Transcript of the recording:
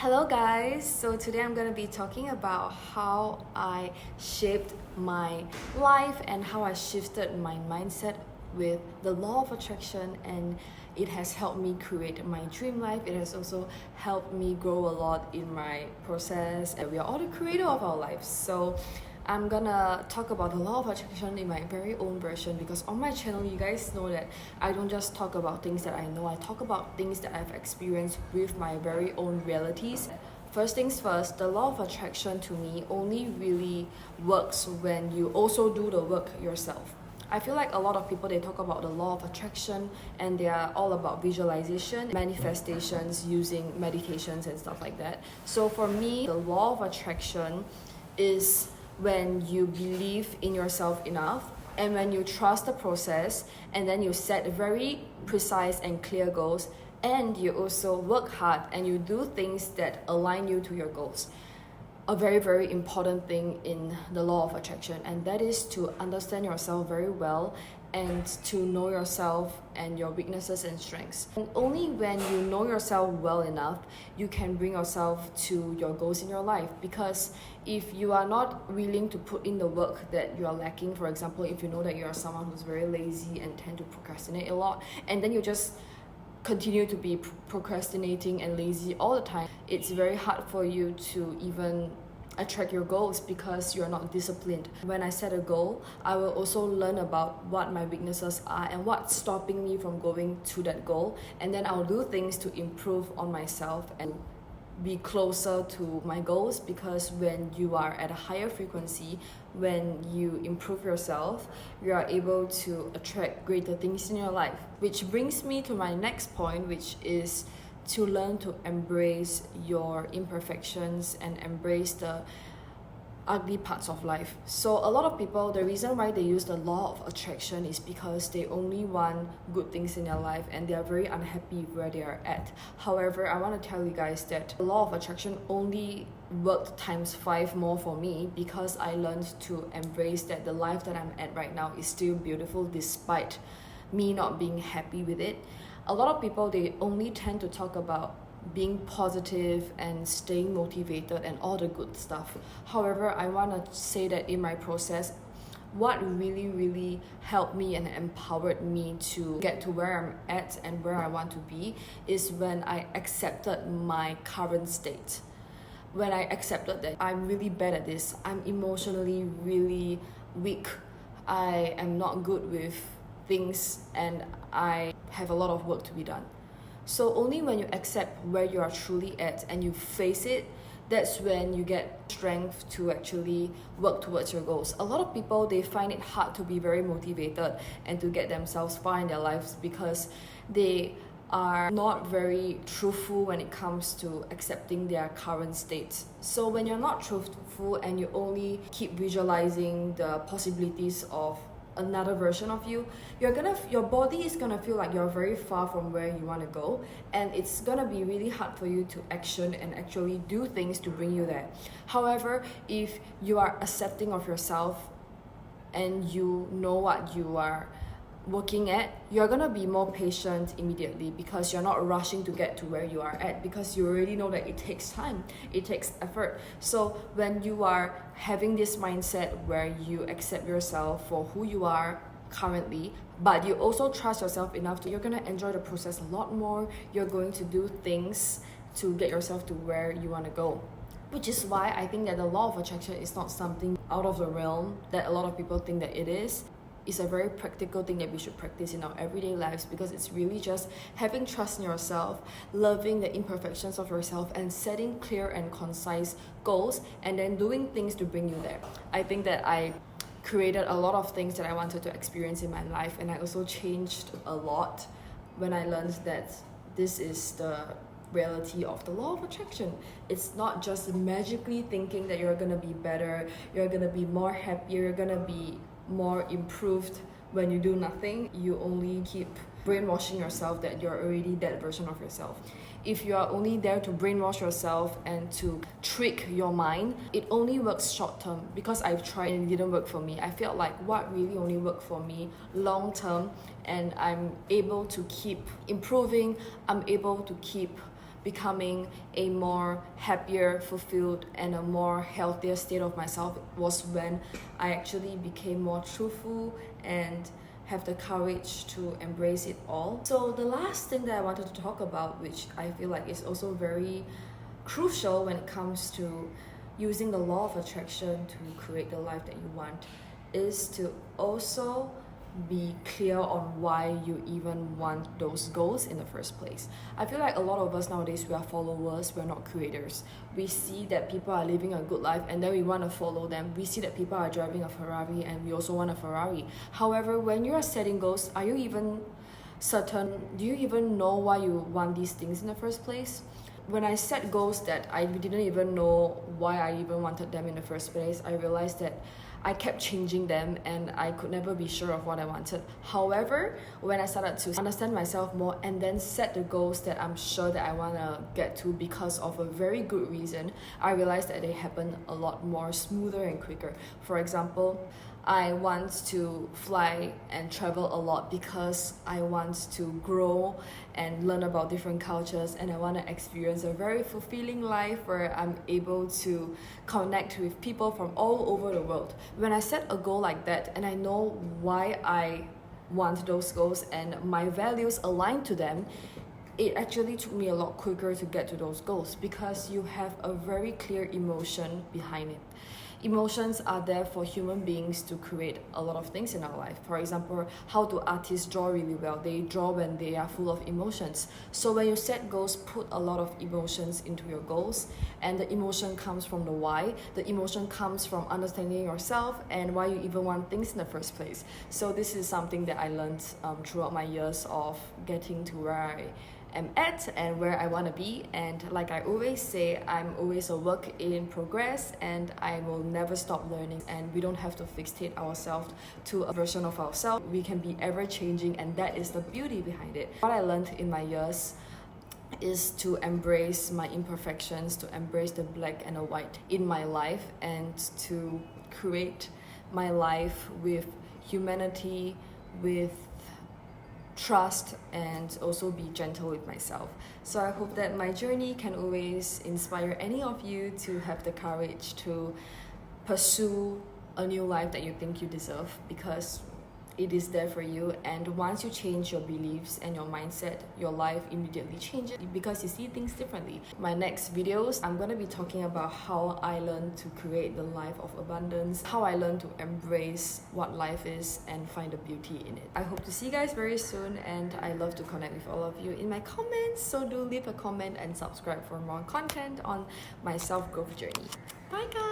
Hello guys, so today I'm going to be talking about how I shaped my life and how I shifted my mindset with the law of attraction, and it has helped me create my dream life. It has also helped me grow a lot in my process, and we are all the creator of our lives. So I'm gonna talk about the law of attraction in my very own version, because on my channel you guys know that I don't just talk about things that I know, I talk about things that I've experienced with my very own realities. First things first, the law of attraction to me only really works when you also do the work yourself. I feel like a lot of people, they talk about the law of attraction and they are all about visualization, manifestations, using meditations and stuff like that. So for me, the law of attraction is when you believe in yourself enough and when you trust the process, and then you set very precise and clear goals, and you also work hard and you do things that align you to your goals. A very, very important thing in the law of attraction, and that is to understand yourself very well and to know yourself and your weaknesses and strengths. And only when you know yourself well enough, you can bring yourself to your goals in your life. Because if you are not willing to put in the work that you are lacking, for example, if you know that you are someone who's very lazy and tend to procrastinate a lot, and then you just continue to be procrastinating and lazy all the time, it's very hard for you to even attract your goals because you're not disciplined. When I set a goal, I will also learn about what my weaknesses are and what's stopping me from going to that goal, and then I'll do things to improve on myself and be closer to my goals. Because when you are at a higher frequency, when you improve yourself, you are able to attract greater things in your life. Which brings me to my next point, which is to learn to embrace your imperfections and embrace the ugly parts of life. So a lot of people, the reason why they use the law of attraction is because they only want good things in their life and they are very unhappy where they are at. However, I want to tell you guys that the law of attraction only worked times 5 more for me, because I learned to embrace that the life that I'm at right now is still beautiful despite me not being happy with it. A lot of people, they only tend to talk about being positive and staying motivated and all the good stuff. However, I want to say that in my process, what really helped me and empowered me to get to where I'm at and where I want to be is when I accepted my current state. When I accepted that I'm really bad at this, I'm emotionally really weak, I am not good with things, and I have a lot of work to be done. So only when you accept where you are truly at and you face it, that's when you get strength to actually work towards your goals. A lot of people, they find it hard to be very motivated and to get themselves far in their lives because they are not very truthful when it comes to accepting their current state. So when you're not truthful and you only keep visualizing the possibilities of another version of you, your body is gonna feel like you're very far from where you want to go, and it's gonna be really hard for you to action and actually do things to bring you there. However, if you are accepting of yourself and you know what you are working at, you're gonna be more patient immediately, because you're not rushing to get to where you are at, because you already know that it takes time, it takes effort. So when you are having this mindset where you accept yourself for who you are currently, but you also trust yourself enough you're gonna enjoy the process a lot more. You're going to do things to get yourself to where you want to go. Which is why I think that the law of attraction is not something out of the realm that a lot of people think that it is. It's a very practical thing that we should practice in our everyday lives, because it's really just having trust in yourself, loving the imperfections of yourself, and setting clear and concise goals, and then doing things to bring you there. I think that I created a lot of things that I wanted to experience in my life, and I also changed a lot when I learned that this is the reality of the law of attraction. It's not just magically thinking that you're gonna be better, you're gonna be more happy, you're gonna be more improved when you do nothing. You only keep brainwashing yourself that you're already that version of yourself. If you are only there to brainwash yourself and to trick your mind, it only works short term. Because I've tried and it didn't work for me. I felt like what really only worked for me long term, and I'm able to keep improving, I'm able to keep becoming a more happier, fulfilled, and a more healthier state of myself was when I actually became more truthful and have the courage to embrace it all. So the last thing that I wanted to talk about, which I feel like is also very crucial when it comes to using the law of attraction to create the life that you want, is to also be clear on why you even want those goals in the first place. I feel like a lot of us nowadays, we are followers, we're not creators. We see that people are living a good life and then we want to follow them. We see that people are driving a Ferrari and we also want a Ferrari. However, when you are setting goals, are you even certain? Do you even know why you want these things in the first place? When I set goals that I didn't even know why I even wanted them in the first place, I realized that I kept changing them and I could never be sure of what I wanted. However, when I started to understand myself more and then set the goals that I'm sure that I want to get to because of a very good reason, I realized that they happen a lot more smoother and quicker. For example, I want to fly and travel a lot because I want to grow and learn about different cultures, and I want to experience a very fulfilling life where I'm able to connect with people from all over the world. When I set a goal like that and I know why I want those goals and my values align to them, it actually took me a lot quicker to get to those goals because you have a very clear emotion behind it. Emotions are there for human beings to create a lot of things in our life. For example, how do artists draw really well? They draw when they are full of emotions. So when you set goals, put a lot of emotions into your goals, and the emotion comes from the why. The emotion comes from understanding yourself and why you even want things in the first place. So this is something that I learned throughout my years of getting to where I am at and where I want to be. And like I always say, I'm always a work in progress and I will never stop learning, and we don't have to fixate ourselves to a version of ourselves. We can be ever changing, and that is the beauty behind it. What I learned in my years is to embrace my imperfections, to embrace the black and the white in my life, and to create my life with humanity, with trust, and also be gentle with myself. So I hope that my journey can always inspire any of you to have the courage to pursue a new life that you think you deserve, because it is there for you. And once you change your beliefs and your mindset, your life immediately changes because you see things differently. My next videos, I'm going to be talking about how I learned to create the life of abundance, how I learned to embrace what life is and find the beauty in it. I hope to see you guys very soon, and I love to connect with all of you in my comments, so do leave a comment and subscribe for more content on my self-growth journey. Bye guys!